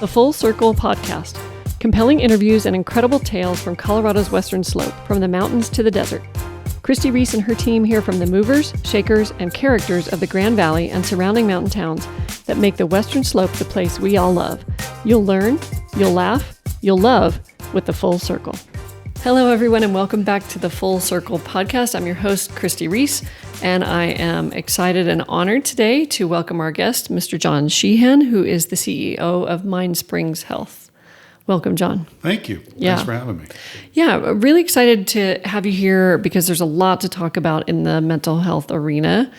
The Full Circle Podcast. Compelling interviews and incredible tales from Colorado's western slope, from the mountains to the desert. Christi, Reece, and her team hear from the movers, shakers, and characters of the Grand Valley and surrounding mountain towns that make the western slope the place we all love. You'll learn, you'll laugh, you'll love with The Full Circle. Hello, everyone, and welcome back to the Full Circle Podcast. I'm your host, Christi Reece, and I am excited and honored today to welcome our guest, Mr. John Sheehan, who is the CEO of MindSprings Health. Welcome, John. Thank you. Thanks for having me. Yeah, really excited to have you here because there's a lot to talk about in the mental health arena.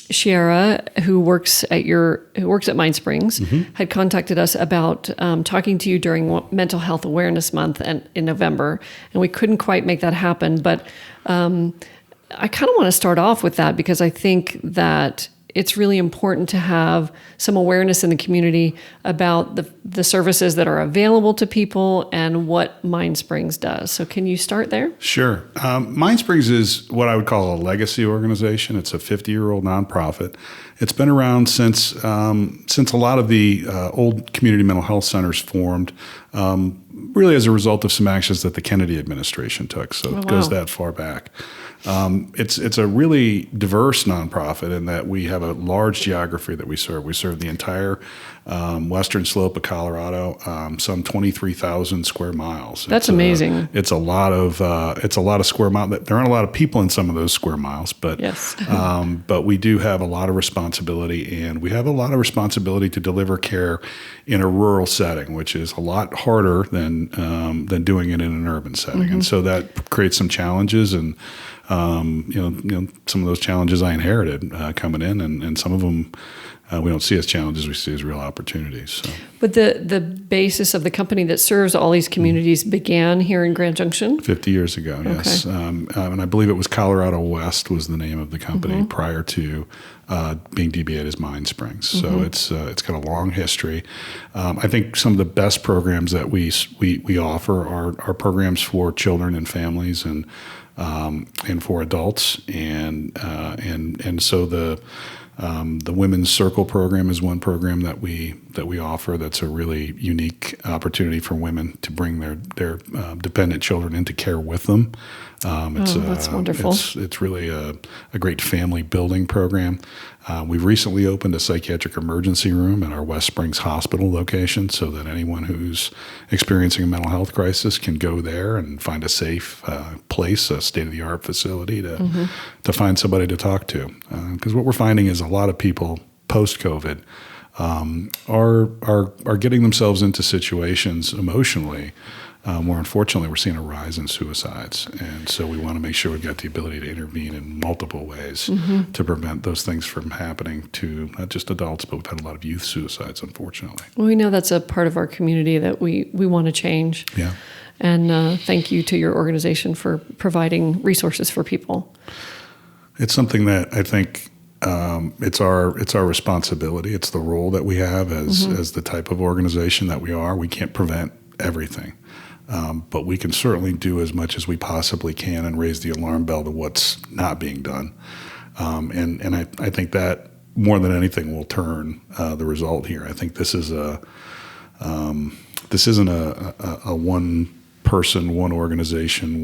Shiera, who works at MindSprings, had contacted us about talking to you during Mental Health Awareness Month in November, and we couldn't quite make that happen. But I kind of want to start off with that because I think that it's really important to have some awareness in the community about the services that are available to people and what MindSprings does. So can you start there? Sure. MindSprings is what I would call a legacy organization. It's a 50-year-old nonprofit. It's been around since a lot of the old community mental health centers formed, really as a result of some actions that the Kennedy administration took. So it goes that far back. It's a really diverse nonprofit in that we have a large geography that we serve. We serve the entire western slope of Colorado, some 23,000 square miles. That's amazing. It's a lot of square miles. There aren't a lot of people in some of those square miles, but yes. But we do have a lot of responsibility, and we have a lot of responsibility to deliver care in a rural setting, which is a lot harder than doing it in an urban setting, and so that creates some challenges and. Some of those challenges I inherited coming in, and some of them we don't see as challenges, we see as real opportunities. So. But the basis of the company that serves all these communities began here in Grand Junction? 50 years ago, yes. Okay. And I believe it was Colorado West was the name of the company prior to being DBA'd as MindSprings. So it's got a long history. I think some of the best programs that we offer are programs for children and families and for adults, and so the Women's Circle program is one program that we offer. That's a really unique opportunity for women to bring their dependent children into care with them. That's wonderful. It's really a great family building program. We've recently opened a psychiatric emergency room at our West Springs Hospital location so that anyone who's experiencing a mental health crisis can go there and find a safe place, a state-of-the-art facility to find somebody to talk to. Because what we're finding is a lot of people post-COVID are getting themselves into situations emotionally where unfortunately we're seeing a rise in suicides. And so we want to make sure we've got the ability to intervene in multiple ways to prevent those things from happening to not just adults, but we've had a lot of youth suicides, unfortunately. Well, we know that's a part of our community that we want to change. Yeah. And thank you to your organization for providing resources for people. It's something that I think it's our responsibility. It's the role that we have as the type of organization that we are. We can't prevent everything. But we can certainly do as much as we possibly can and raise the alarm bell to what's not being done. And I think that more than anything will turn the result here. I think this isn't a one person, one organization,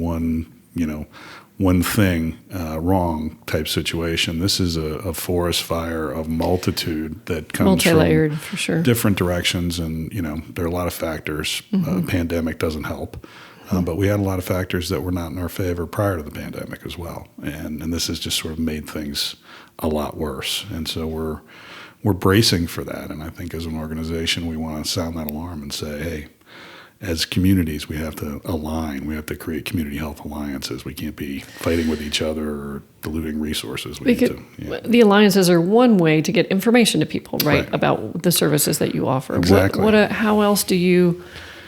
one thing wrong type situation. This is a forest fire of multitude that comes multi-layered, from for sure. different directions, and there are a lot of factors. Pandemic doesn't help, but we had a lot of factors that were not in our favor prior to the pandemic as well, and this has just sort of made things a lot worse. And so we're bracing for that, and I think as an organization we want to sound that alarm and say, hey, as communities, we have to align. We have to create community health alliances. We can't be fighting with each other or diluting resources. The alliances are one way to get information to people, right. About the services that you offer. Exactly. How else do you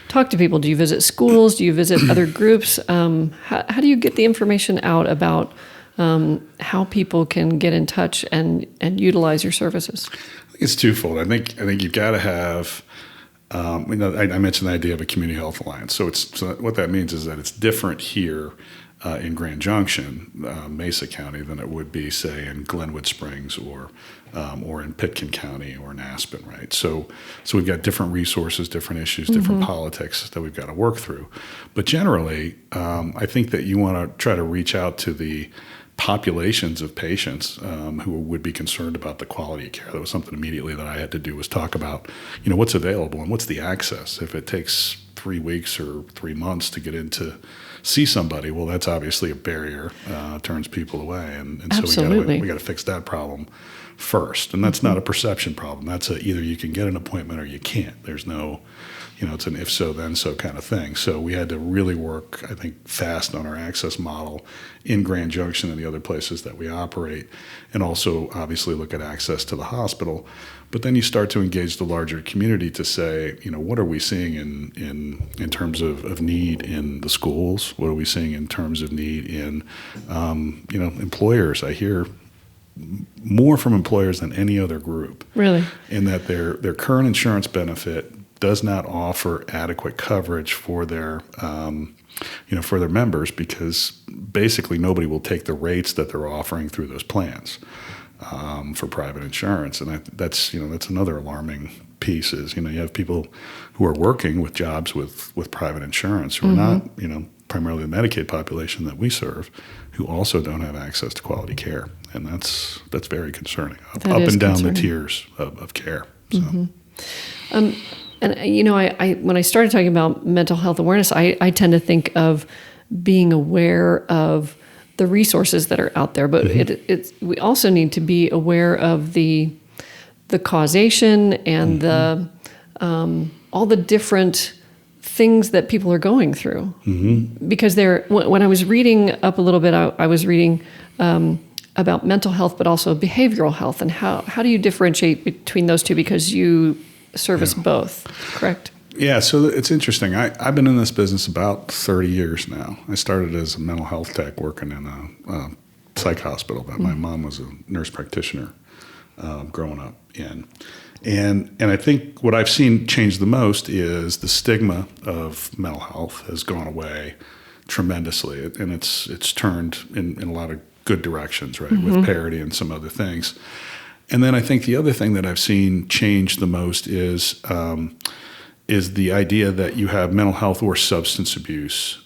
talk to people? Do you visit schools? Do you visit other groups? How do you get the information out about how people can get in touch and utilize your services? I think it's twofold. I think you've got to have. I mentioned the idea of a community health alliance. So what that means is that it's different here in Grand Junction, Mesa County, than it would be, say, in Glenwood Springs or in Pitkin County or in Aspen, right? So we've got different resources, different issues, different politics that we've got to work through. But generally, I think that you want to try to reach out to the populations of patients who would be concerned about the quality of care. That was something immediately that I had to do, was talk about, what's available and what's the access. If it takes 3 weeks or 3 months to get in to see somebody, well, that's obviously a barrier, turns people away. And so we got to fix that problem first. And that's not a perception problem. That's either you can get an appointment or you can't. There's no, it's an if so, then so kind of thing. So we had to really work, I think, fast on our access model in Grand Junction and the other places that we operate, and also obviously look at access to the hospital. But then you start to engage the larger community to say, what are we seeing in terms of need in the schools? What are we seeing in terms of need in, employers? I hear more from employers than any other group. Really? In that their current insurance benefit does not offer adequate coverage for their members, because basically nobody will take the rates that they're offering through those plans for private insurance. And that's another alarming piece is, you have people who are working with jobs with private insurance who are not, primarily the Medicaid population that we serve, who also don't have access to quality care. And that's very concerning, up and down the tiers of care. So. And I when I started talking about mental health awareness, I tend to think of being aware of the resources that are out there, but we also need to be aware of the causation and the all the different things that people are going through. Because when I was reading up a little bit, I was reading about mental health, but also behavioral health, and how do you differentiate between those two? Because you service both, correct? Yeah, so it's interesting. I've been in this business about 30 years now. I started as a mental health tech working in a psych hospital that my mom was a nurse practitioner growing up in. And I think what I've seen change the most is the stigma of mental health has gone away tremendously, and it's turned in a lot of good directions, right, with parity and some other things. And then I think the other thing that I've seen change the most is the idea that you have mental health or substance abuse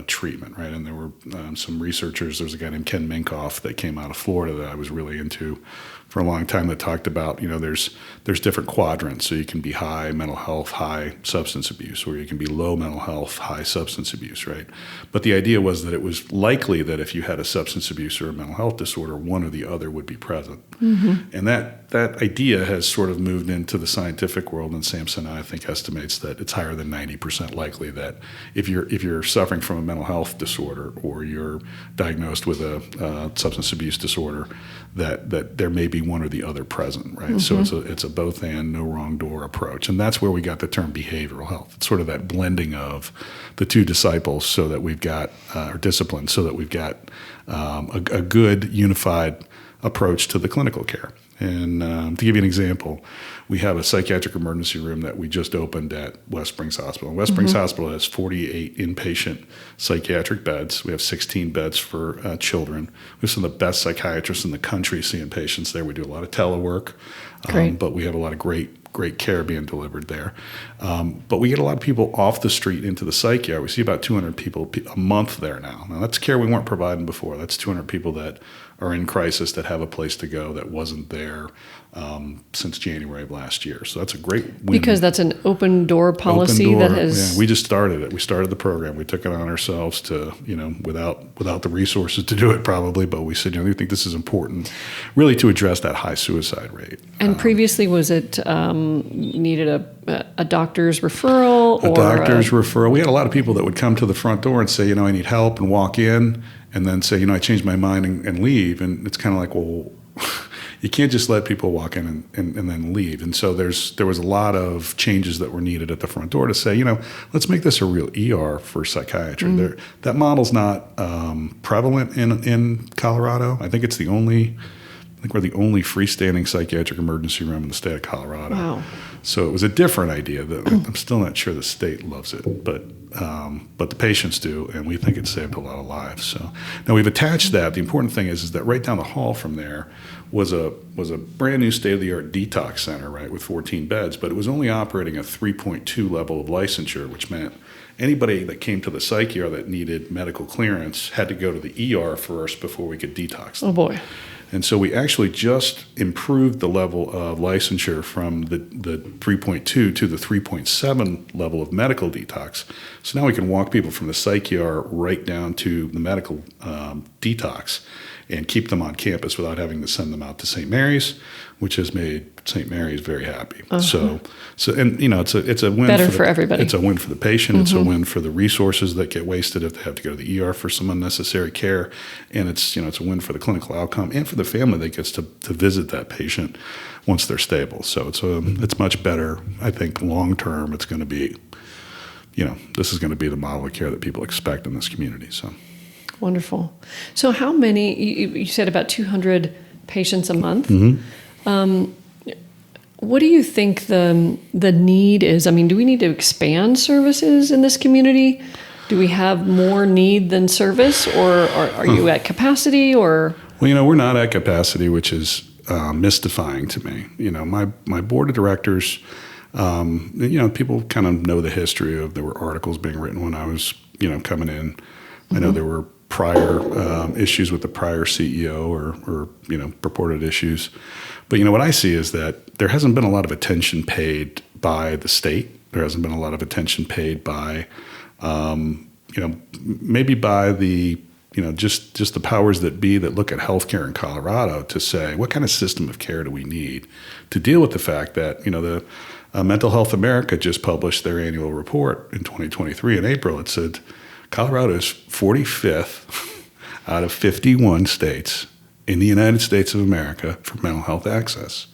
treatment, right? And there were some researchers. There was a guy named Ken Minkoff that came out of Florida that I was really into for a long time, that talked about, there's different quadrants. So you can be high mental health, high substance abuse, or you can be low mental health, high substance abuse, right? But the idea was that it was likely that if you had a substance abuse or a mental health disorder, one or the other would be present. And that idea has sort of moved into the scientific world, and Samson, I think, estimates that it's higher than 90% likely that if you're suffering from a mental health disorder or you're diagnosed with a substance abuse disorder, that there may be one or the other present, right? So it's a both and, no wrong door approach. And that's where we got the term behavioral health. It's sort of that blending of the two disciples, so that we've got, or disciplines, so that we've got a good unified approach to the clinical care. And to give you an example, we have a psychiatric emergency room that we just opened at West Springs Hospital. And West Springs Hospital has 48 inpatient psychiatric beds. We have 16 beds for children. We have some of the best psychiatrists in the country seeing patients there. We do a lot of telework, but we have a lot of great care being delivered there. But we get a lot of people off the street into the psych yard. We see about 200 people a month there now. Now, that's care we weren't providing before. That's 200 people that are in crisis that have a place to go that wasn't there since January of last year. So that's a great win. Because that's an open door policy that has... Yeah, we just started it. We started the program. We took it on ourselves to, without the resources to do it probably, but we said, we think this is important really to address that high suicide rate. And previously, was it needed a doctor's referral? A doctor's referral. We had a lot of people that would come to the front door and say, I need help, and walk in and then say, I changed my mind and leave. And it's kind of like, well, you can't just let people walk in and then leave. And so there was a lot of changes that were needed at the front door to say, let's make this a real ER for psychiatry. That model's not prevalent in Colorado. I think it's the only I think we're the only freestanding psychiatric emergency room in the state of Colorado. Wow. So it was a different idea that I'm still not sure the state loves it, but the patients do, and we think it saved a lot of lives. So now we've attached that. The important thing is that right down the hall from there was a brand new state-of-the-art detox center, right, with 14 beds, but it was only operating a 3.2 level of licensure, which meant anybody that came to the psych ER that needed medical clearance had to go to the ER first before we could detox them. Oh, boy. And so we actually just improved the level of licensure from the 3.2 to the 3.7 level of medical detox. So now we can walk people from the psych ER right down to the medical detox and keep them on campus without having to send them out to St. Mary's, which has made St. Mary's very happy. So and it's a win better for everybody. It's a win for the patient. It's a win for the resources that get wasted if they have to go to the ER for some unnecessary care, and it's a win for the clinical outcome and for the family that gets to visit that patient once they're stable. So it's much better. I think long term, it's going to be, this is going to be the model of care that people expect in this community. So. Wonderful. So how many, you said about 200 patients a month. Mm-hmm. What do you think the need is? I mean, do we need to expand services in this community? Do we have more need than service, or are you at capacity, or? Well, we're not at capacity, which is mystifying to me. My board of directors, people kind of know the history of, there were articles being written when I was, coming in. I know there were prior issues with the prior CEO or purported issues. But what I see is that there hasn't been a lot of attention paid by the state. There hasn't been a lot of attention paid by, maybe by the, just the powers that be that look at healthcare in Colorado to say, what kind of system of care do we need to deal with the fact that, the Mental Health America just published their annual report in 2023 in April. It said, Colorado is 45th out of 51 states in the United States of America for mental health access.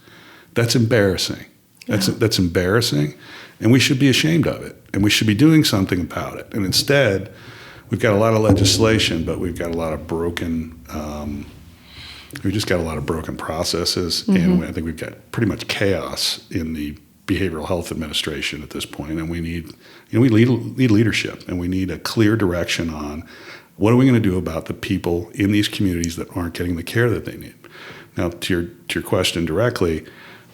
That's embarrassing. That's embarrassing, and we should be ashamed of it, and we should be doing something about it. And instead, we've got a lot of legislation, but we've got a lot of broken processes, and I think we've got pretty much chaos in the Behavioral Health Administration at this point, and we need leadership, and we need a clear direction on what are we going to do about the people in these communities that aren't getting the care that they need. Now, to your question directly,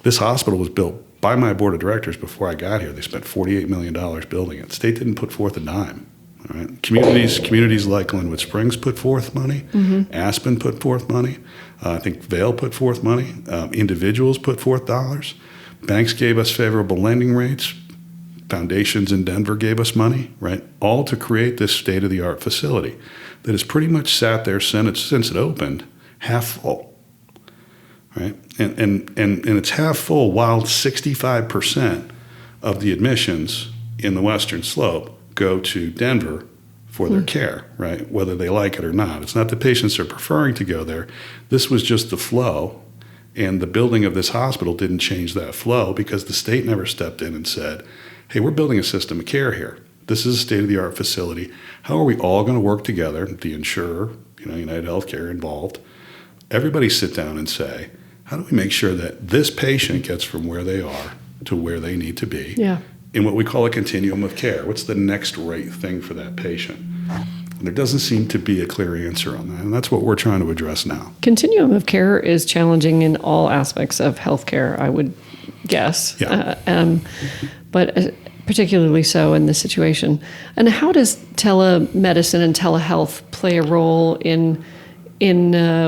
this hospital was built by my board of directors before I got here. They spent $48 million building it. The state didn't put forth a dime. All right? Communities like Glenwood Springs put forth money. Aspen put forth money. I think Vail put forth money. Individuals put forth dollars. Banks gave us favorable lending rates. Foundations in Denver gave us money, right? All to create this state-of-the-art facility that has pretty much sat there since it opened, half full, right? And it's half full while 65% of the admissions in the Western Slope go to Denver for their care, right? Whether they like it or not. It's not the patients are preferring to go there. This was just the flow. And the building of this hospital didn't change that flow because the state never stepped in and said, hey, we're building a system of care here. This is a state-of-the-art facility. How are we all going to work together, the insurer, United Healthcare involved, everybody sit down and say, how do we make sure that this patient gets from where they are to where they need to be in what we call a continuum of care? What's the next right thing for that patient? There doesn't seem to be a clear answer on that, and that's what we're trying to address now. Continuum of care is challenging in all aspects of healthcare, I would guess, but particularly so in this situation. And how does telemedicine and telehealth play a role in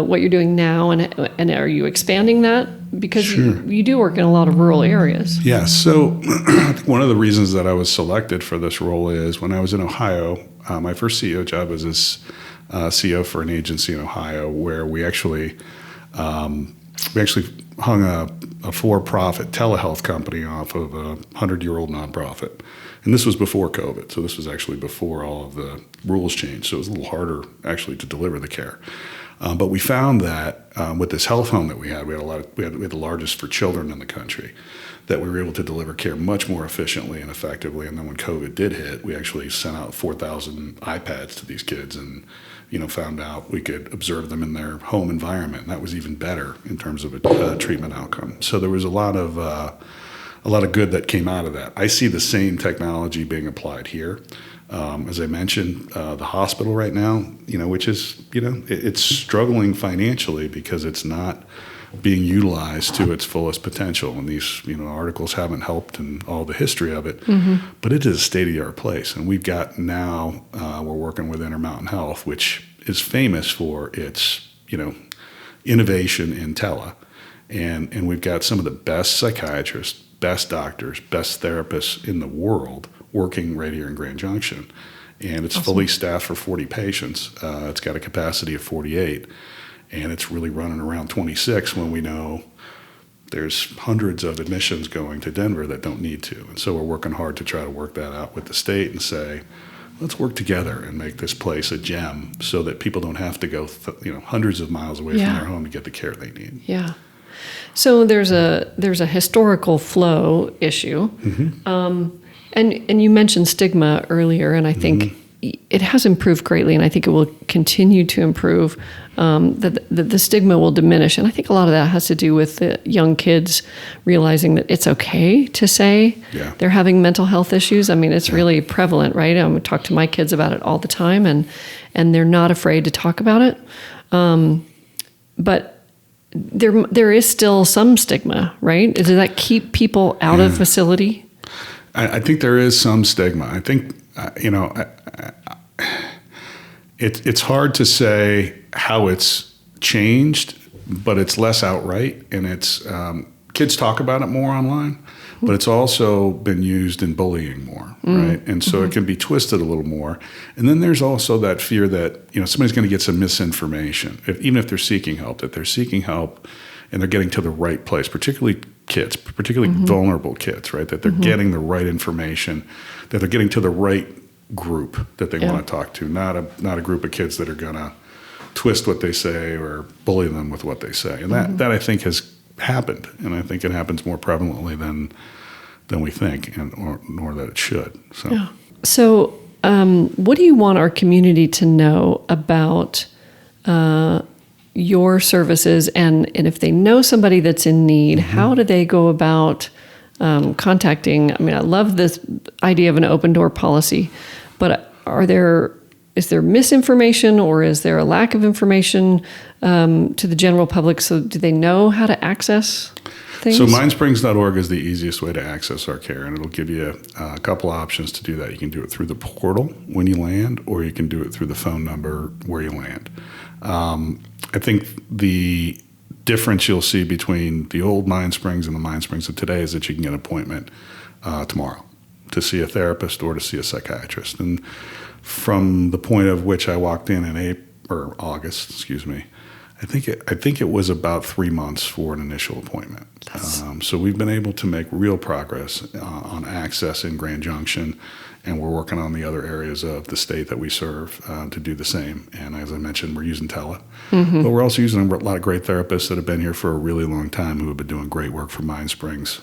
what you're doing now, and are you expanding that? Because you do work in a lot of rural areas. Yeah, so I think one of the reasons that I was selected for this role is when I was in Ohio, my first CEO job was as CEO for an agency in Ohio where we actually hung a for-profit telehealth company off of a 100-year-old nonprofit. And this was before COVID, so this was actually before all of the rules changed, so it was a little harder actually to deliver the care. But we found that with this health home that we had the largest for children in the country, that we were able to deliver care much more efficiently and effectively. And then when COVID did hit, we actually sent out 4,000 iPads to these kids, and found out we could observe them in their home environment. And that was even better in terms of a treatment outcome. So there was a lot of good that came out of that. I see the same technology being applied here. As I mentioned, the hospital right now, which is, it's struggling financially because it's not being utilized to its fullest potential. And these, articles haven't helped in all the history of it, but it is a state-of-the-art place. And we've got now, we're working with Intermountain Health, which is famous for its, innovation in tele. And we've got some of the best psychiatrists, best doctors, best therapists in the world working right here in Grand Junction. And it's fully staffed for 40 patients. It's got a capacity of 48. And it's really running around 26 when we know there's hundreds of admissions going to Denver that don't need to. And so we're working hard to try to work that out with the state and say, let's work together and make this place a gem so that people don't have to go hundreds of miles away from their home to get the care they need. Yeah. So there's a historical flow issue. And you mentioned stigma earlier, and I think it has improved greatly, and I think it will continue to improve. That the stigma will diminish, and I think a lot of that has to do with the young kids realizing that it's okay to say they're having mental health issues. I mean, it's really prevalent, right? I talk to my kids about it all the time, and they're not afraid to talk about it. But there is still some stigma, right? Does that keep people out of facility? I think there is some stigma. I think, it's hard to say how it's changed, but it's less outright, and it's kids talk about it more online, but it's also been used in bullying more, right? And so it can be twisted a little more. And then there's also that fear that somebody's going to get some misinformation, even if they're seeking help, that they're seeking help and they're getting to the right place, particularly kids, particularly vulnerable kids, right? That they're getting the right information, that they're getting to the right group that they want to talk to, not a group of kids that are going to twist what they say or bully them with what they say. And that I think has happened, and I think it happens more prevalently than we think, nor that it should. So, what do you want our community to know about your services, and if they know somebody that's in need, how do they go about contacting? I mean, I love this idea of an open door policy, but is there misinformation, or is there a lack of information to the general public? So do they know how to access things? So mindsprings.org is the easiest way to access our care, and it'll give you a couple options to do that. You can do it through the portal when you land, or you can do it through the phone number where you land. I think the difference you'll see between the old Mind Springs and the Mind Springs of today is that you can get an appointment tomorrow to see a therapist or to see a psychiatrist. And from the point of which I walked in August, I think it was about 3 months for an initial appointment. So we've been able to make real progress on access in Grand Junction, and we're working on the other areas of the state that we serve to do the same. And as I mentioned, we're using tele, but we're also using a lot of great therapists that have been here for a really long time who have been doing great work for Mind Springs,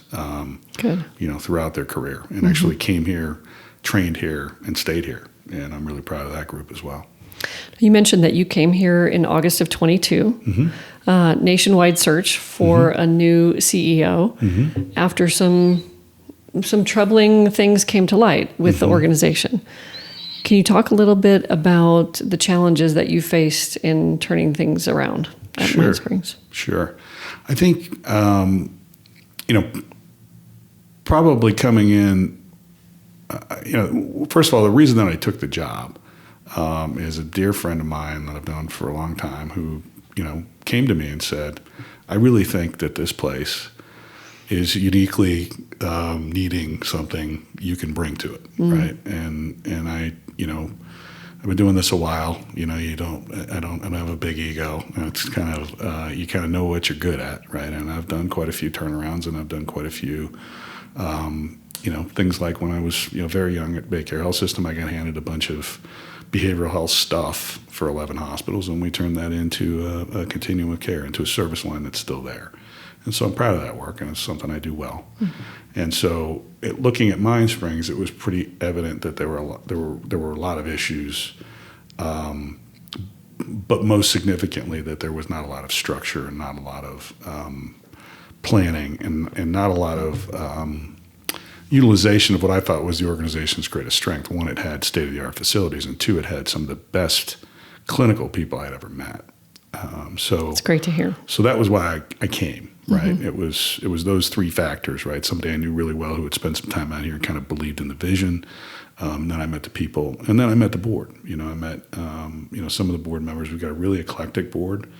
throughout their career, and actually came here, trained here, and stayed here. And I'm really proud of that group as well. You mentioned that you came here in August of 22, nationwide search for a new CEO after some troubling things came to light with the organization. Can you talk a little bit about the challenges that you faced in turning things around at Mind Springs? Sure. I think, probably coming in, first of all, the reason that I took the job is a dear friend of mine that I've known for a long time who, came to me and said, I really think that this place is uniquely needing something you can bring to it, right? And I, I've been doing this a while. I don't have a big ego. It's kind of you kind of know what you're good at, right? And I've done quite a few turnarounds, and I've done quite a few, things like when I was very young at Baycare Health System, I got handed a bunch of behavioral health stuff for 11 hospitals, and we turned that into a continuum of care, into a service line that's still there. And so I'm proud of that work, and it's something I do well. And so, looking at Mind Springs, it was pretty evident that there were a lot of issues, but most significantly that there was not a lot of structure and not a lot of planning and not a lot of utilization of what I thought was the organization's greatest strength. One, it had state-of-the-art facilities, and two, it had some of the best clinical people I'd ever met. So it's great to hear. So that was why I came, right? It was those three factors, right? Somebody I knew really well who had spent some time out here and kind of believed in the vision. Then I met the people, and then I met the board. I met some of the board members. We've got a really eclectic board.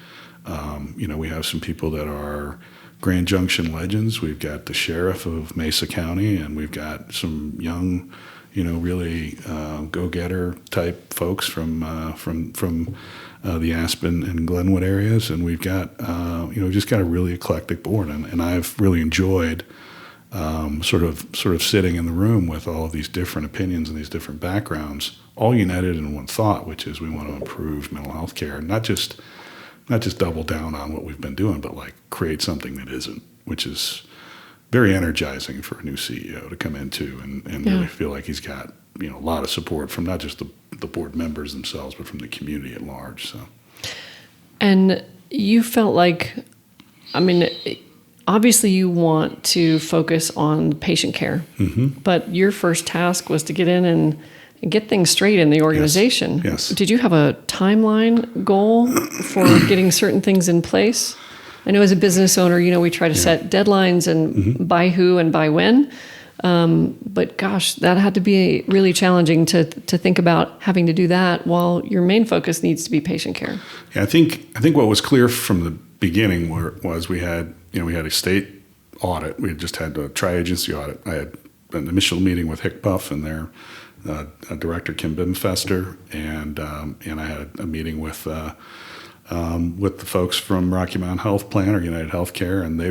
We have some people that are Grand Junction legends. We've got the sheriff of Mesa County, and we've got some young, really go-getter type folks from the Aspen and Glenwood areas, and we've got just got a really eclectic board, and I've really enjoyed sort of sitting in the room with all of these different opinions and these different backgrounds, all united in one thought, which is we want to improve mental health care, and not just double down on what we've been doing, but like create something that isn't, which is very energizing for a new CEO to come into and really feel like he's got a lot of support from not just the board members themselves, but from the community at large. So, and you felt like, obviously you want to focus on patient care, but your first task was to get in and get things straight in the organization. Yes. Did you have a timeline goal for getting certain things in place? I know as a business owner, we try to set deadlines and by who and by when. But gosh, that had to be really challenging to think about having to do that while your main focus needs to be patient care. Yeah, I think what was clear from the beginning was we had a state audit. We had just had a tri-agency audit. I had an initial meeting with HICPUF and their director Kim Bimfester, and I had a meeting with the folks from Rocky Mountain Health Plan or United Healthcare, and they,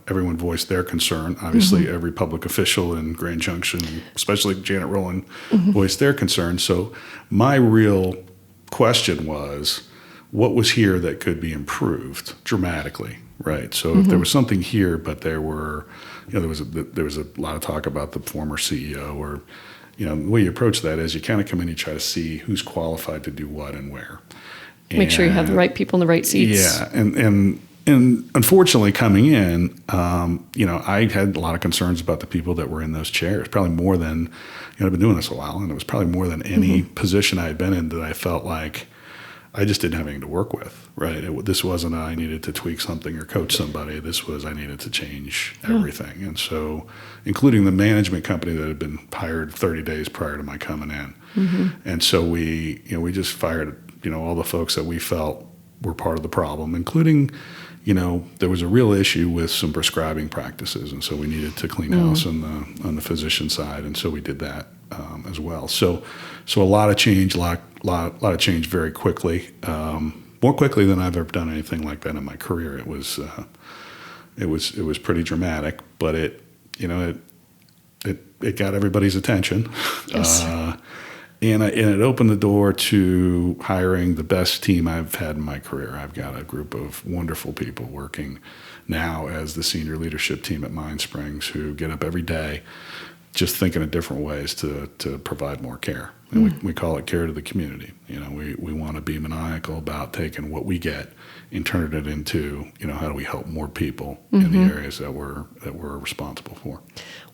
everyone voiced their concern. Obviously, every public official in Grand Junction, especially Janet Rowland, voiced their concern. So my real question was, what was here that could be improved dramatically, right? So if there was something here, but there were, there was a lot of talk about the former CEO, or the way you approach that is you kind of come in, you try to see who's qualified to do what and where. Make sure you have the right people in the right seats. Yeah, and unfortunately, coming in, I had a lot of concerns about the people that were in those chairs. Probably more than, I've been doing this a while, and it was probably more than any position I had been in that I felt like I just didn't have anything to work with. Right? This wasn't I needed to tweak something or coach somebody. This was I needed to change everything, and so including the management company that had been hired 30 days prior to my coming in, and so we just fired all the folks that we felt were part of the problem, including, there was a real issue with some prescribing practices, and so we needed to clean house on the physician side, and so we did that as well. So a lot of change, lot of change very quickly, more quickly than I've ever done anything like that in my career. It was pretty dramatic, but it got everybody's attention. Yes. And it opened the door to hiring the best team I've had in my career. I've got a group of wonderful people working now as the senior leadership team at MindSprings who get up every day just thinking of different ways to provide more care. And we call it care to the community. We want to be maniacal about taking what we get and turning it into, how do we help more people in the areas that we're responsible for.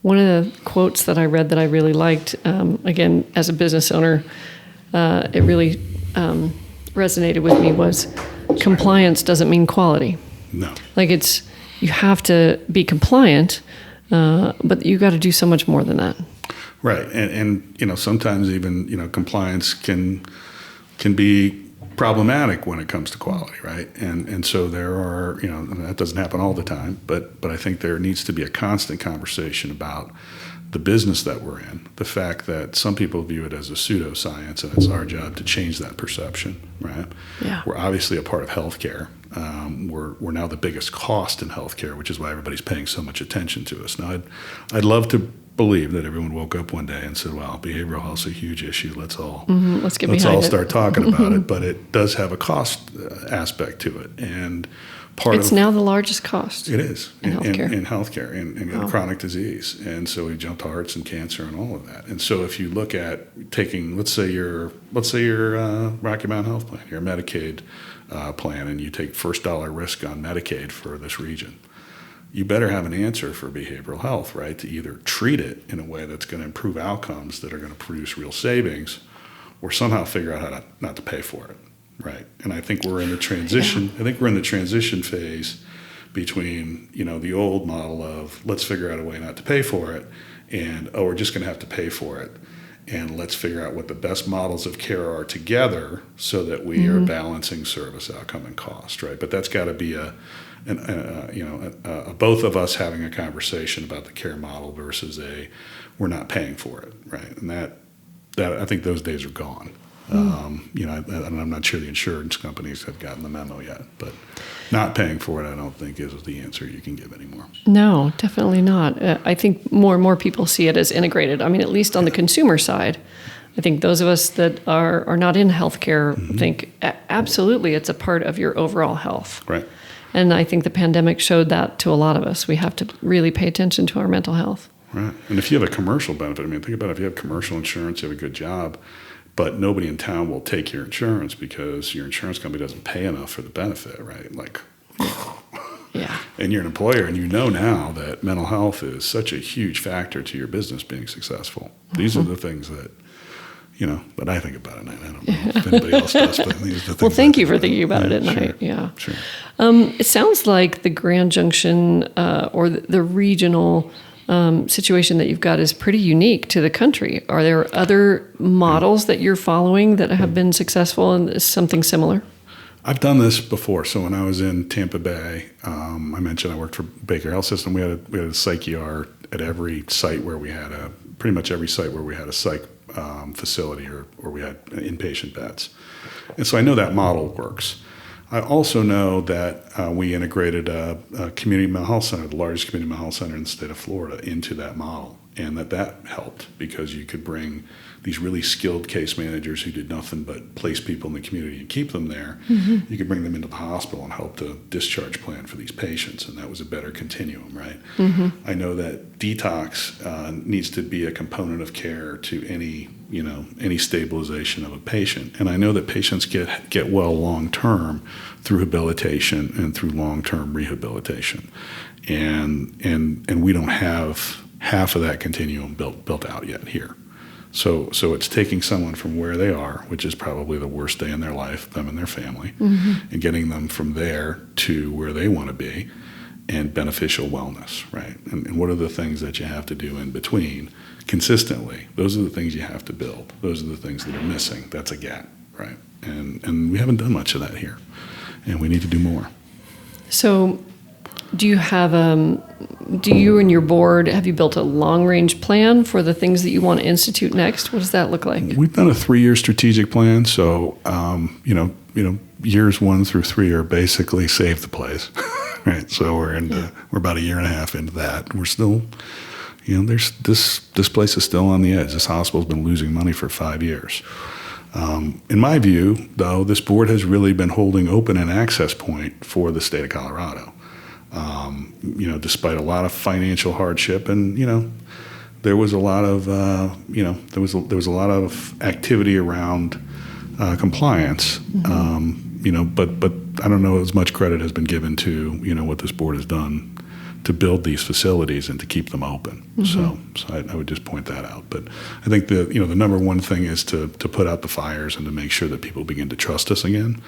One of the quotes that I read that I really liked, again, as a business owner, it really resonated with me was compliance doesn't mean quality. No. Like you have to be compliant, but you got to do so much more than that. Right. And sometimes even, compliance can be problematic when it comes to quality, right? And so there are, that doesn't happen all the time, but I think there needs to be a constant conversation about the business that we're in, the fact that some people view it as a pseudoscience, and it's our job to change that perception, right? Yeah. We're obviously a part of healthcare. We're now the biggest cost in healthcare, which is why everybody's paying so much attention to us. Now, I'd love to believe that everyone woke up one day and said, "Wow, behavioral health's a huge issue. Let's all start talking about it." But it does have a cost aspect to it, and It's now the largest cost. It is in healthcare. In healthcare and chronic disease. And so we jump to hearts and cancer and all of that. And so if you look at taking, let's say your Rocky Mountain Health Plan, your Medicaid plan, and you take first dollar risk on Medicaid for this region, you better have an answer for behavioral health, right? To either treat it in a way that's going to improve outcomes that are going to produce real savings, or somehow figure out how not to pay for it. Right, and I think we're in the transition. I think we're in the transition phase between the old model of let's figure out a way not to pay for it, and we're just going to have to pay for it, and let's figure out what the best models of care are together so that we are balancing service outcome and cost. Right, but that's got to be both of us having a conversation about the care model versus we're not paying for it. Right, and that I think those days are gone. I'm not sure the insurance companies have gotten the memo yet, but not paying for it, I don't think, is the answer you can give anymore. No, definitely not. I think more and more people see it as integrated. I mean, at least on the consumer side, I think those of us that are not in healthcare think absolutely it's a part of your overall health. Right. And I think the pandemic showed that to a lot of us. We have to really pay attention to our mental health. Right. And if you have a commercial benefit, I mean, think about it, if you have commercial insurance, you have a good job, but nobody in town will take your insurance because your insurance company doesn't pay enough for the benefit, right? Like, yeah. And you're an employer, and you know now that mental health is such a huge factor to your business being successful. These are the things that, that I think about at night. I don't know if anybody else does, but these are the things. Well, thank you for thinking about it at night. Yeah. Sure. It sounds like the Grand Junction or the regional situation that you've got is pretty unique to the country. Are there other models that you're following that have been successful and something similar? I've done this before. So when I was in Tampa Bay, I mentioned I worked for Baker Health System. We had a psych ER at every site where we had pretty much every site where we had a psych facility or we had inpatient beds. And so I know that model works. I also know that we integrated a community mental health center, the largest community mental health center in the state of Florida, into that model, and that helped because you could bring these really skilled case managers who did nothing but place people in the community and keep them there. You could bring them into the hospital and help the discharge plan for these patients, and that was a better continuum, right? I know that detox needs to be a component of care to any stabilization of a patient. And I know that patients get well long-term through habilitation and through long-term rehabilitation. And we don't have half of that continuum built out yet here. So it's taking someone from where they are, which is probably the worst day in their life, them and their family, and getting them from there to where they want to be and beneficial wellness, right? And what are the things that you have to do in between consistently? Those are the things you have to build. Those are the things that are missing. That's a gap, right? And we haven't done much of that here, and we need to do more. So do you and your board, have you built a long-range plan for the things that you want to institute next? What does that look like? We've done a 3-year strategic plan. So, years 1 through 3 are basically save the place, right? So we're about a year and a half into that. We're still, there's this place is still on the edge. This hospital's been losing money for 5 years. In my view, though, this board has really been holding open an access point for the state of Colorado. Despite a lot of financial hardship, and there was a lot of there was a lot of activity around compliance. But I don't know as much credit has been given to what this board has done to build these facilities and to keep them open. So I would just point that out. But I think the number one thing is to put out the fires and to make sure that people begin to trust us again.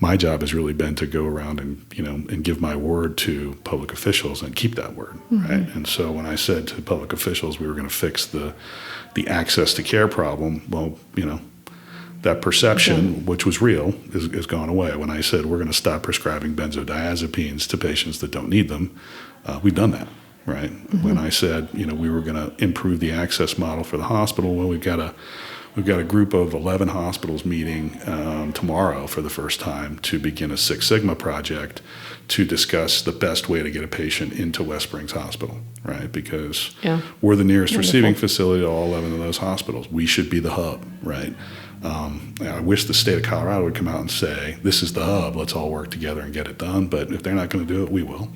My job has really been to go around and give my word to public officials and keep that word, right? And so when I said to public officials we were going to fix the access to care problem, well, that perception, which was real, is gone away. When I said we're going to stop prescribing benzodiazepines to patients that don't need them, we've done that, right? When I said we were going to improve the access model for the hospital, well, we've got a group of 11 hospitals meeting tomorrow for the first time to begin a Six Sigma project to discuss the best way to get a patient into West Springs Hospital, right? Because we're the nearest receiving facility to all 11 of those hospitals. We should be the hub, right? I wish the state of Colorado would come out and say, this is the hub, let's all work together and get it done. But if they're not going to do it, we will.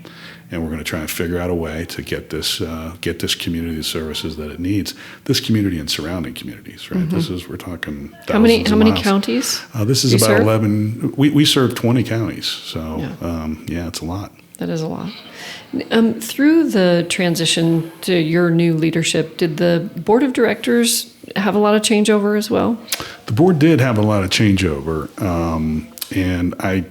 And we're going to try and figure out a way to get this community the services that it needs. This community and surrounding communities, right? We're talking thousands how many miles. counties? This is about serve? 11. We serve 20 counties, so it's a lot. That is a lot. Through the transition to your new leadership, did the board of directors have a lot of changeover as well? The board did have a lot of changeover, and I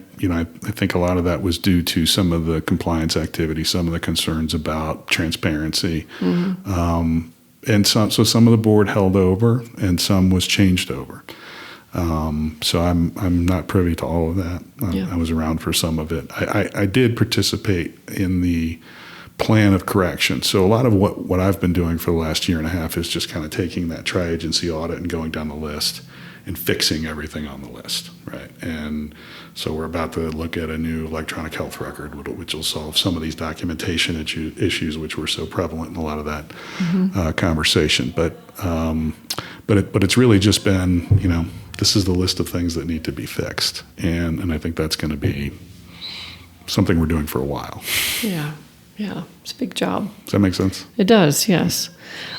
think a lot of that was due to some of the compliance activity, some of the concerns about transparency, and some of the board held over, and some was changed over. So I'm not privy to all of that. I was around for some of it. I did participate in the plan of correction. So a lot of what I've been doing for the last year and a half is just kind of taking that tri-agency audit and going down the list and fixing everything on the list, right? And so we're about to look at a new electronic health record, which will solve some of these documentation issues which were so prevalent in a lot of that conversation. But it's really just been, this is the list of things that need to be fixed, and I think that's going to be something we're doing for a while. Yeah, it's a big job. Does that make sense? It does, yes.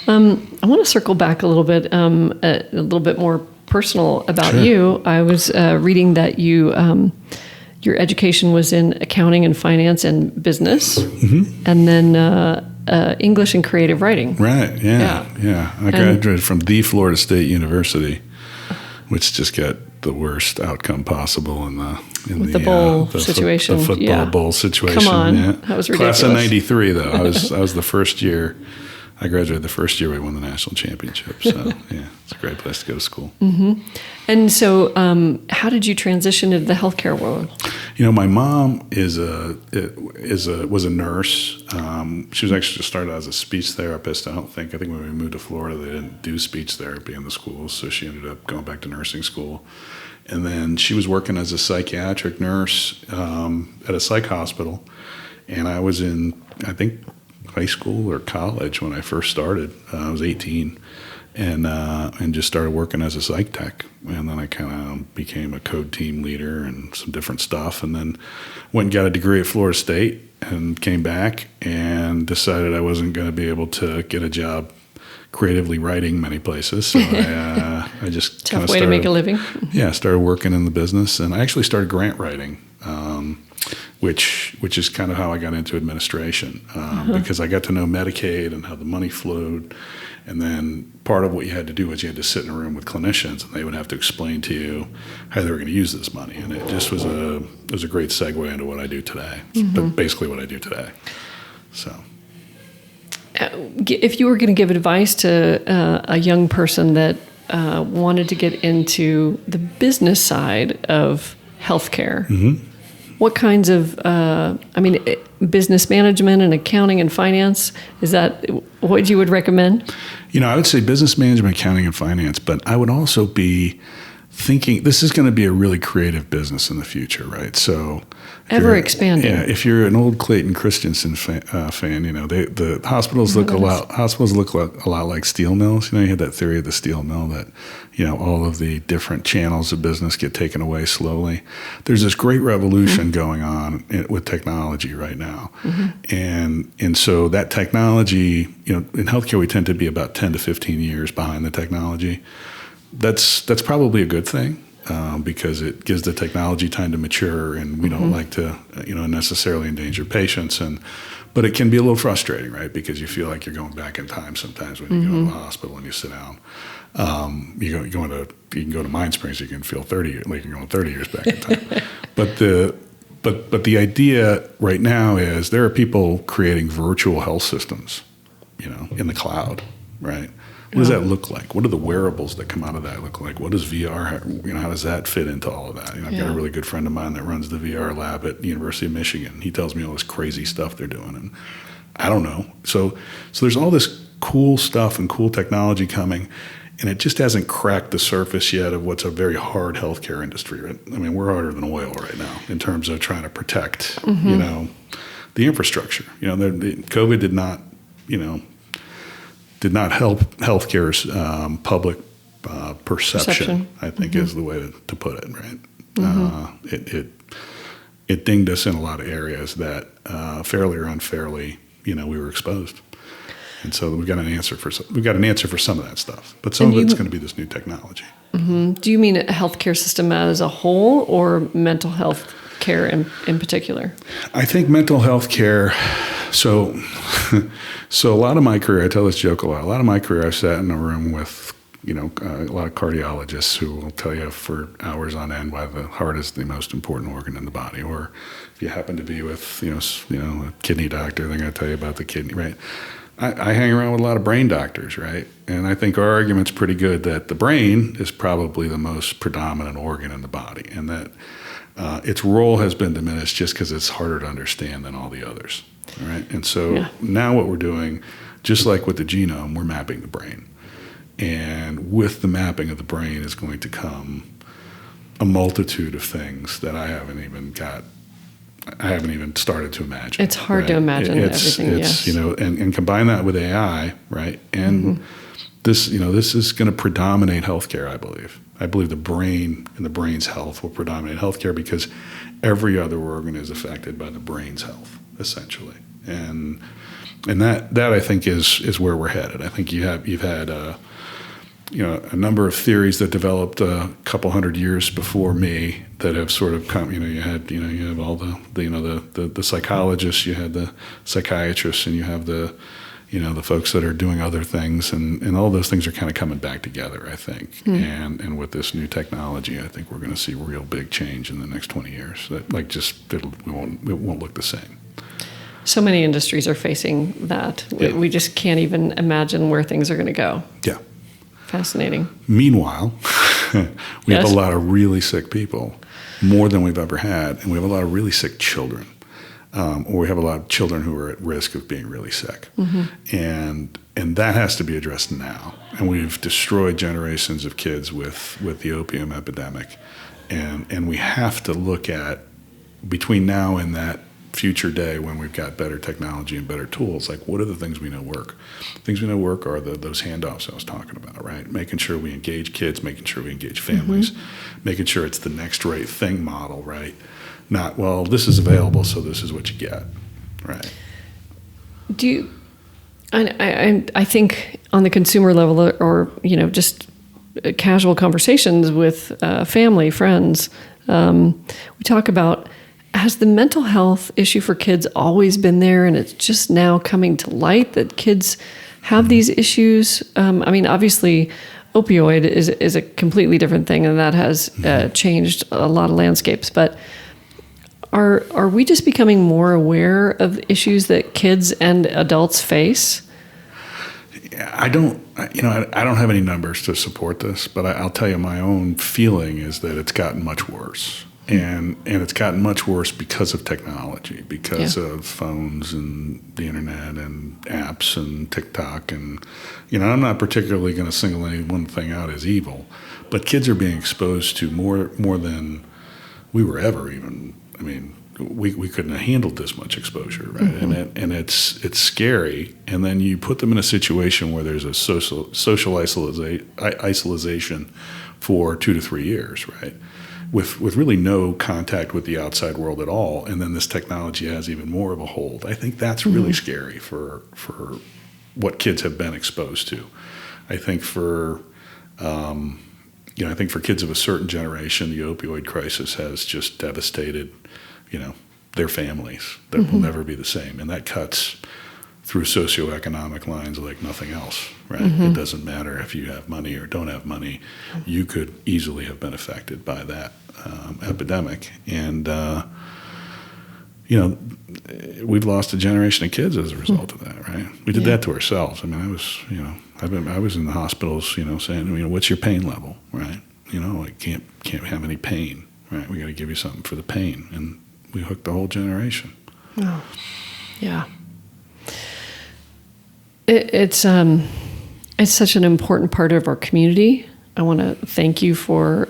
I want to circle back a little bit more personal about you. I was reading that your education was in accounting and finance and business, and then English and creative writing. Right. Yeah. I graduated from the Florida State University, which just got the worst outcome possible in the bowl situation. The football bowl situation. Come on, that was ridiculous. Class of '93, though. I was the first year. I graduated the first year we won the national championship. So it's a great place to go to school. And so, how did you transition into the healthcare world? My mom was a nurse. She was actually started as a speech therapist. I think when we moved to Florida, they didn't do speech therapy in the schools, so she ended up going back to nursing school. And then she was working as a psychiatric nurse at a psych hospital. And I was in, I think, high school or college when I first started. I was 18. And just started working as a psych tech. And then I kind of became a code team leader and some different stuff. And then went and got a degree at Florida State and came back and decided I wasn't going to be able to get a job creatively writing many places. So I just tough way to make a living. Yeah, started working in the business. And I actually started grant writing, which is kind of how I got into administration, because I got to know Medicaid and how the money flowed. And then part of what you had to do was you had to sit in a room with clinicians, and they would have to explain to you how they were going to use this money. And it just was a great segue into what I do today, but basically what I do today. So, if you were going to give advice to a young person that wanted to get into the business side of healthcare, what kinds of, business management and accounting and finance, is that what you would recommend? I would say business management, accounting, and finance, but I would also be thinking this is going to be a really creative business in the future, right? So ever expanding. Yeah, if you're an old Clayton Christensen fan, the hospitals look a lot like steel mills. You had that theory of the steel mill that all of the different channels of business get taken away slowly. There's this great revolution going on with technology right now, and so that technology, in healthcare we tend to be about 10 to 15 years behind the technology. That's probably a good thing. Because it gives the technology time to mature, and we don't like to, necessarily endanger patients. But it can be a little frustrating, right? Because you feel like you're going back in time sometimes when you go to the hospital and you sit down. You can go to Mind Springs, you can feel 30 years, like you're going 30 years back in time. But the idea right now is there are people creating virtual health systems, in the cloud, right? What does that look like? What do the wearables that come out of that look like? What does VR, how does that fit into all of that? I've got a really good friend of mine that runs the VR lab at the University of Michigan. He tells me all this crazy stuff they're doing, and I don't know. So there's all this cool stuff and cool technology coming, and it just hasn't cracked the surface yet of what's a very hard healthcare industry. Right? I mean, we're harder than oil right now in terms of trying to protect, the infrastructure. COVID did not help healthcare's public perception. I think is the way to put it, right? It dinged us in a lot of areas that fairly or unfairly, we were exposed. And so we've got an answer for some of that stuff, but some of it's going to be this new technology. Do you mean a healthcare system as a whole, or mental health care in particular? I think mental health care. So a lot of my career, I tell this joke a lot. A lot of my career, I've sat in a room with a lot of cardiologists who will tell you for hours on end why the heart is the most important organ in the body. Or if you happen to be with a kidney doctor, they're going to tell you about the kidney, right? I hang around with a lot of brain doctors, right? And I think our argument's pretty good that the brain is probably the most predominant organ in the body, and that its role has been diminished just because it's harder to understand than all the others, right? And so now what we're doing, just like with the genome, we're mapping the brain. And with the mapping of the brain is going to come a multitude of things that I haven't even started to imagine. It's hard to imagine everything. It's and combine that with AI, right? And this is going to predominate healthcare. I believe the brain and the brain's health will predominate healthcare because every other organ is affected by the brain's health, essentially. And that I think is where we're headed. I think you've had a number of theories that developed a couple hundred years before me that have sort of come. You have all the psychologists, you had the psychiatrists, and you have the folks that are doing other things, and all those things are kind of coming back together, I think. And with this new technology, I think we're going to see real big change in the next 20 years. That it won't look the same. So many industries are facing that. Yeah. We just can't even imagine where things are going to go. Yeah. Fascinating. Meanwhile, we have a lot of really sick people, more than we've ever had, and we have a lot of really sick children, or we have a lot of children who are at risk of being really sick, and that has to be addressed now. And we've destroyed generations of kids with the opium epidemic, and we have to look at between now and that future day when we've got better technology and better tools, like what are the things we know work? Things we know work are those handoffs I was talking about, right? Making sure we engage kids, making sure we engage families, making sure it's the next right thing model, right? Not, well, this is available, so this is what you get, right? Do you, I think on the consumer level, or just casual conversations with family, friends, we talk about, has the mental health issue for kids always been there, and it's just now coming to light that kids have these issues? Obviously, opioid is a completely different thing, and that has changed a lot of landscapes. But are we just becoming more aware of issues that kids and adults face? I don't have any numbers to support this, but I'll tell you my own feeling is that it's gotten much worse. And it's gotten much worse because of technology, because of phones and the internet and apps and TikTok. And, I'm not particularly going to single any one thing out as evil, but kids are being exposed to more than we were ever even. We couldn't have handled this much exposure, right? And it's scary. And then you put them in a situation where there's a social isolation for 2 to 3 years, right? With really no contact with the outside world at all, and then this technology has even more of a hold. I think that's really scary for what kids have been exposed to. I think for kids of a certain generation, the opioid crisis has just devastated, their families. That will never be the same, and that cuts through socioeconomic lines like nothing else, right? It doesn't matter if you have money or don't have money. You could easily have been affected by that epidemic. And, we've lost a generation of kids as a result of that, right? We did that to ourselves. I was in the hospitals, saying, what's your pain level, right? I can't have any pain, right? We got to give you something for the pain. And we hooked the whole generation. Oh, yeah. It's such an important part of our community. I want to thank you for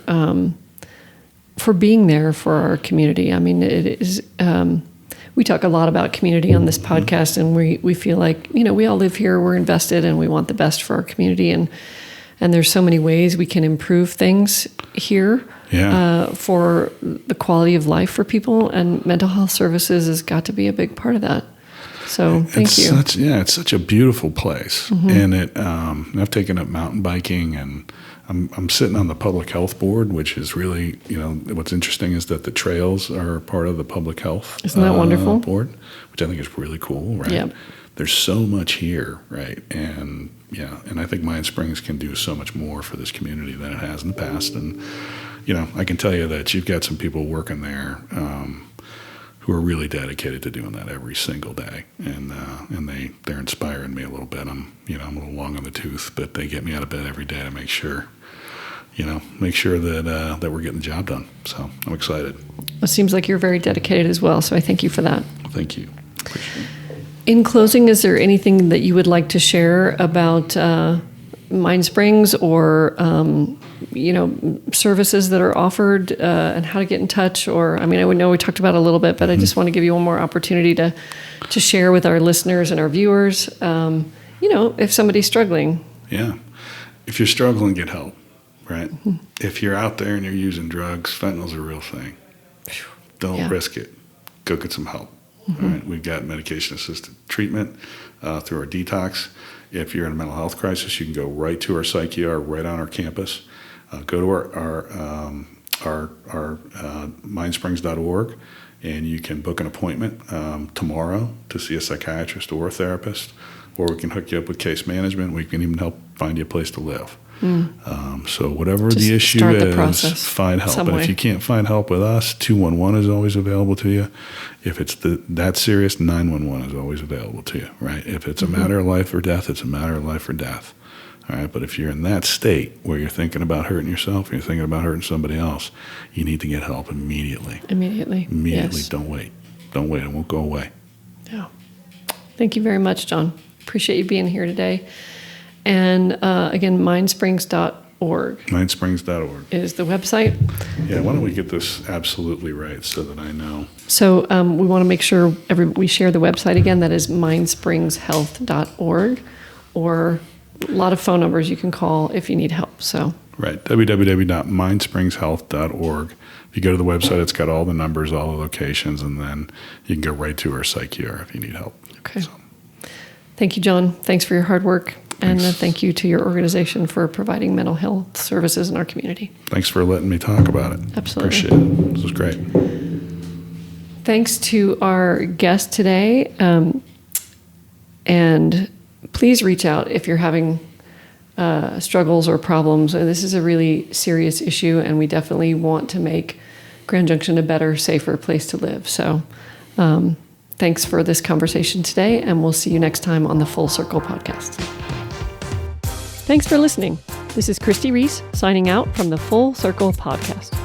being there for our community. It is. We talk a lot about community on this podcast, and we feel like we all live here. We're invested, and we want the best for our community. And And there's so many ways we can improve things here for the quality of life for people. And mental health services has got to be a big part of that. So thank you. It's such a beautiful place. And I've taken up mountain biking, and I'm sitting on the public health board, which is really, what's interesting is that the trails are part of the public health Isn't that wonderful? Board, which I think is really cool, right? Yep. There's so much here, right? And I think Mind Springs can do so much more for this community than it has in the past. And, I can tell you that you've got some people working there who are really dedicated to doing that every single day. And they're inspiring me a little bit. I'm a little long on the tooth, but they get me out of bed every day to make sure that we're getting the job done. So I'm excited. It seems like you're very dedicated as well. So I thank you for that. Thank you. Appreciate it. In closing, is there anything that you would like to share about Mind Springs or, services that are offered and how to get in touch? Or, I know we talked about it a little bit, but I just want to give you one more opportunity to share with our listeners and our viewers, if somebody's struggling. Yeah. If you're struggling, get help, right? If you're out there and you're using drugs, fentanyl's a real thing. Don't risk it. Go get some help. All right, we've got medication-assisted treatment through our detox. If you're in a mental health crisis, you can go right to our psych ER right on our campus. Go to our mindsprings.org, and you can book an appointment tomorrow to see a psychiatrist or a therapist, or we can hook you up with case management. We can even help find you a place to live. So whatever Just the issue is, find help. And if you can't find help with us, 211 is always available to you. If it's that serious, 911 is always available to you, right? If it's a matter of life or death, it's a matter of life or death. All right, but if you're in that state where you're thinking about hurting yourself, or you're thinking about hurting somebody else, you need to get help immediately. Immediately. Yes. Don't wait. It won't go away. Yeah. Thank you very much, John. Appreciate you being here today. And again, mindsprings.org. Mindsprings.org is the website. Yeah, why don't we get this absolutely right so that I know. So we want to make sure we share the website again. That is mindspringshealth.org, or a lot of phone numbers you can call if you need help. So right, www.mindspringshealth.org. If you go to the website, it's got all the numbers, all the locations, and then you can go right to our psych ER if you need help. Okay. So. Thank you, John. Thanks for your hard work. And thank you to your organization for providing mental health services in our community. Thanks for letting me talk about it. Absolutely. Appreciate it. This was great. Thanks to our guest today. And please reach out if you're having struggles or problems. This is a really serious issue, and we definitely want to make Grand Junction a better, safer place to live. So thanks for this conversation today, and we'll see you next time on the Full Circle podcast. Thanks for listening. This is Christi Reece signing out from the Full Circle podcast.